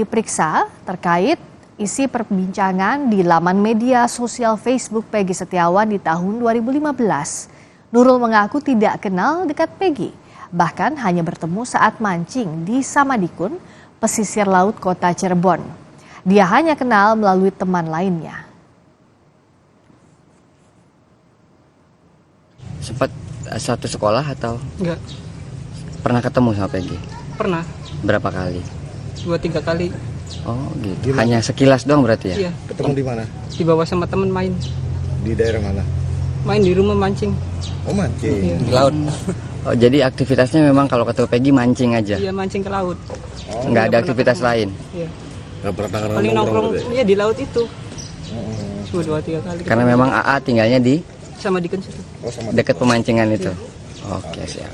diperiksa terkait isi perbincangan di laman media sosial Facebook Peggy Setiawan di tahun 2015. Nurul mengaku tidak kenal dekat Peggy, bahkan hanya bertemu saat mancing di Samadikun, pesisir laut kota Cirebon. Dia hanya kenal melalui teman lainnya. Sempat satu sekolah atau? Enggak. Pernah ketemu sama Peggy? Pernah. Berapa kali? 2-3 kali. Oh gitu. Hanya sekilas doang berarti ya? Iya. Ketemu di mana? Dibawa sama teman main. Di daerah mana? Main di rumah mancing. Oh mancing. Iya. Di laut. Oh jadi aktivitasnya memang kalau ketemu Peggy mancing aja? Iya, mancing ke laut. Oh, Nggak ada aktivitas lain? Iya. nggak pernah Paling nongkrong ya di laut itu. Cuma 2-3 kali. Karena memang AA tinggalnya di sama di situ. Oh, sama dekat pemancingan itu? Oke, siap.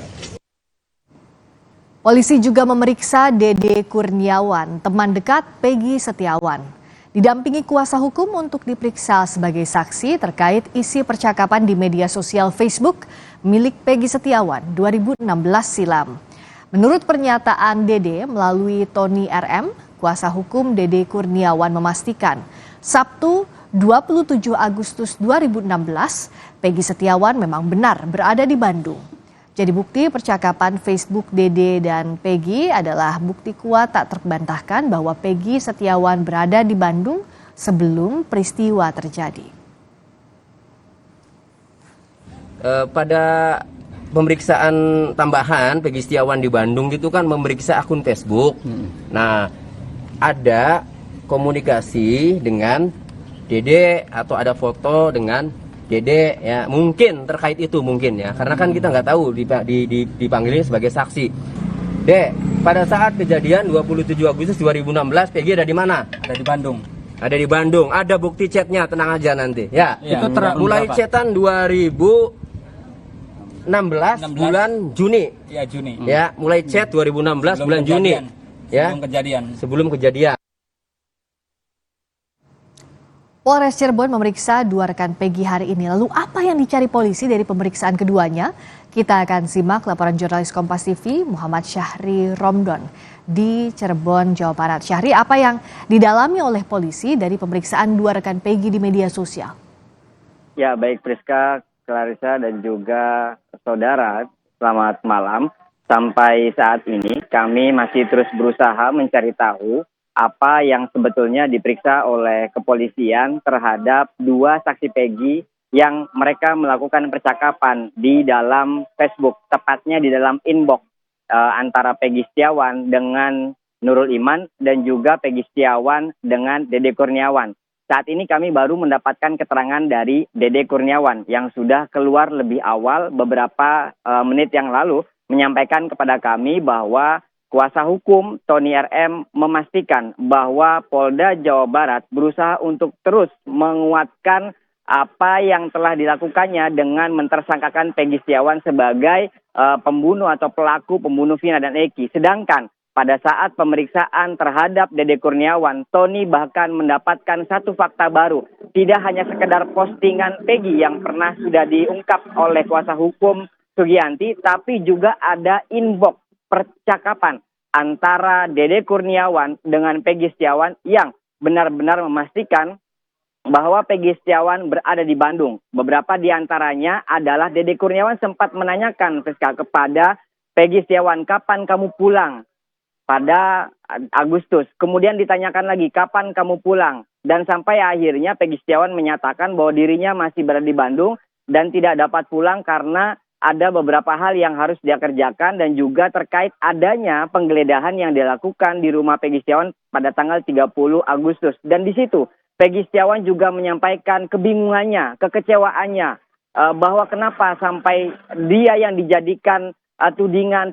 Polisi juga memeriksa Dede Kurniawan, teman dekat Peggy Setiawan. Didampingi kuasa hukum untuk diperiksa sebagai saksi terkait isi percakapan di media sosial Facebook milik Peggy Setiawan 2016 silam. Menurut pernyataan Dede melalui Tony RM, kuasa hukum Dede Kurniawan memastikan Sabtu 27 Agustus 2016, Peggy Setiawan memang benar berada di Bandung. Jadi bukti percakapan Facebook Dede dan Peggy adalah bukti kuat tak terbantahkan bahwa Peggy Setiawan berada di Bandung sebelum peristiwa terjadi. Pada pemeriksaan tambahan Peggy Setiawan di Bandung itu kan memeriksa akun Facebook. Nah, ada komunikasi dengan Dede atau ada foto dengan Dede ya, mungkin terkait itu mungkin ya, karena kan kita nggak tahu dipanggilnya sebagai saksi. Dek, pada saat kejadian 27 Agustus 2016 Peggy ada di mana? Ada di Bandung. Ada di Bandung. Ada bukti chatnya, tenang aja nanti ya. Itu mulai chatan 2016 bulan Juni. Iya, Juni. Ya, mulai chat 2016 bulan Juni. Ya. Sebelum kejadian. Polres Cirebon memeriksa 2 rekan Peggy hari ini. Lalu apa yang dicari polisi dari pemeriksaan keduanya? Kita akan simak laporan jurnalis Kompas TV Muhammad Syahri Romdon di Cirebon, Jawa Barat. Syahri, apa yang didalami oleh polisi dari pemeriksaan 2 rekan Peggy di media sosial? Ya, baik Priska, Clarissa dan juga saudara, selamat malam. Sampai saat ini kami masih terus berusaha mencari tahu apa yang sebetulnya diperiksa oleh kepolisian terhadap 2 saksi Peggy yang mereka melakukan percakapan di dalam Facebook, tepatnya di dalam inbox antara Peggy Setiawan dengan Nurul Iman dan juga Peggy Setiawan dengan Dede Kurniawan. Saat ini kami baru mendapatkan keterangan dari Dede Kurniawan yang sudah keluar lebih awal beberapa menit yang lalu menyampaikan kepada kami bahwa kuasa hukum Tony RM memastikan bahwa Polda Jawa Barat berusaha untuk terus menguatkan apa yang telah dilakukannya dengan mentersangkakan Peggy Setiawan sebagai pembunuh atau pelaku pembunuh Vina dan Eki. Sedangkan pada saat pemeriksaan terhadap Dede Kurniawan, Tony bahkan mendapatkan satu fakta baru. Tidak hanya sekedar postingan Peggy yang pernah sudah diungkap oleh kuasa hukum Sugianti, tapi juga ada inbox percakapan antara Dede Kurniawan dengan Peggy Setiawan yang benar-benar memastikan bahwa Peggy Setiawan berada di Bandung. Beberapa di antaranya adalah Dede Kurniawan sempat menanyakan kepada Peggy Setiawan, kapan kamu pulang? Pada Agustus. Kemudian ditanyakan lagi, kapan kamu pulang? Dan sampai akhirnya Peggy Setiawan menyatakan bahwa dirinya masih berada di Bandung dan tidak dapat pulang karena ada beberapa hal yang harus dia kerjakan dan juga terkait adanya penggeledahan yang dilakukan di rumah Peggy Setiawan pada tanggal 30 Agustus. Dan di situ Peggy Setiawan juga menyampaikan kebingungannya, kekecewaannya bahwa kenapa sampai dia yang dijadikan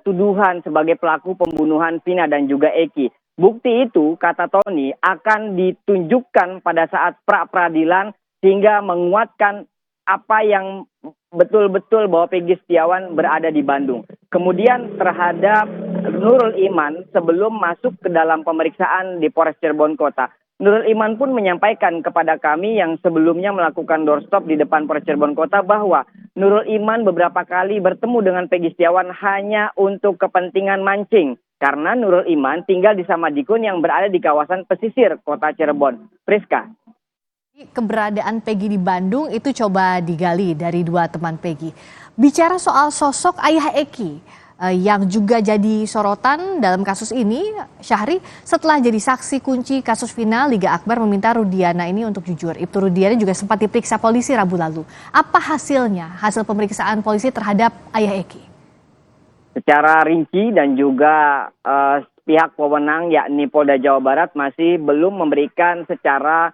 tuduhan sebagai pelaku pembunuhan Vina dan juga Eki. Bukti itu, kata Tony, akan ditunjukkan pada saat pra-peradilan sehingga menguatkan apa yang betul-betul bahwa Peggy Setiawan berada di Bandung. Kemudian terhadap Nurul Iman sebelum masuk ke dalam pemeriksaan di Polres Cirebon Kota, Nurul Iman pun menyampaikan kepada kami yang sebelumnya melakukan doorstop di depan Polres Cirebon Kota bahwa Nurul Iman beberapa kali bertemu dengan Peggy Setiawan hanya untuk kepentingan mancing. karena Nurul Iman tinggal di Samadikun yang berada di kawasan pesisir kota Cirebon. Priska. Keberadaan Peggy di Bandung itu coba digali dari dua teman Peggy. Bicara soal sosok ayah Eki yang juga jadi sorotan dalam kasus ini, Syahri, setelah jadi saksi kunci kasus Vina, Liga Akbar meminta Rudiana ini untuk jujur. Ibtu Rudiana juga sempat diperiksa polisi Rabu lalu. Apa hasilnya, hasil pemeriksaan polisi terhadap ayah Eki? Secara rinci dan juga pihak pewenang yakni Polda Jawa Barat masih belum memberikan secara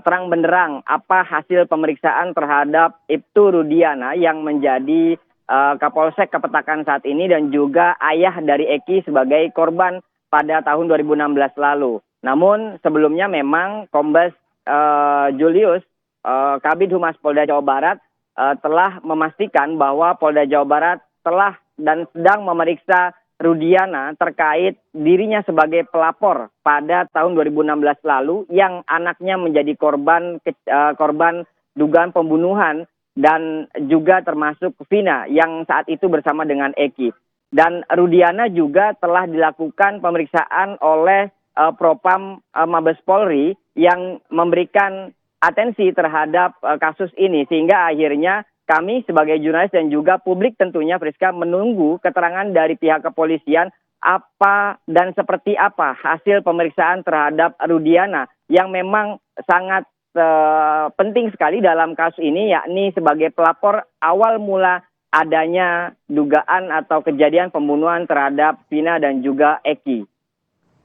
terang benderang apa hasil pemeriksaan terhadap Ibtu Rudiana yang menjadi Kapolsek Kepetakan saat ini dan juga ayah dari Eki sebagai korban pada tahun 2016 lalu. Namun sebelumnya memang Kombes Julius Kabid Humas Polda Jawa Barat telah memastikan bahwa Polda Jawa Barat telah dan sedang memeriksa Rudiana terkait dirinya sebagai pelapor pada tahun 2016 lalu yang anaknya menjadi korban dugaan pembunuhan dan juga termasuk Vina yang saat itu bersama dengan Eki. Dan Rudiana juga telah dilakukan pemeriksaan oleh Propam Mabes Polri yang memberikan atensi terhadap kasus ini sehingga akhirnya kami sebagai jurnalis dan juga publik tentunya Friska menunggu keterangan dari pihak kepolisian apa dan seperti apa hasil pemeriksaan terhadap Rudiana yang memang sangat penting sekali dalam kasus ini yakni sebagai pelapor awal mula adanya dugaan atau kejadian pembunuhan terhadap Vina dan juga Eki.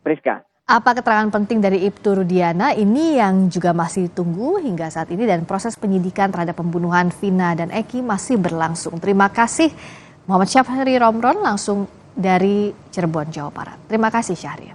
Friska. Apa keterangan penting dari Ibtu Rudiana ini yang juga masih ditunggu hingga saat ini dan proses penyidikan terhadap pembunuhan Vina dan Eki masih berlangsung. Terima kasih Muhammad Syahri Romron langsung dari Cirebon, Jawa Barat. Terima kasih Syahri.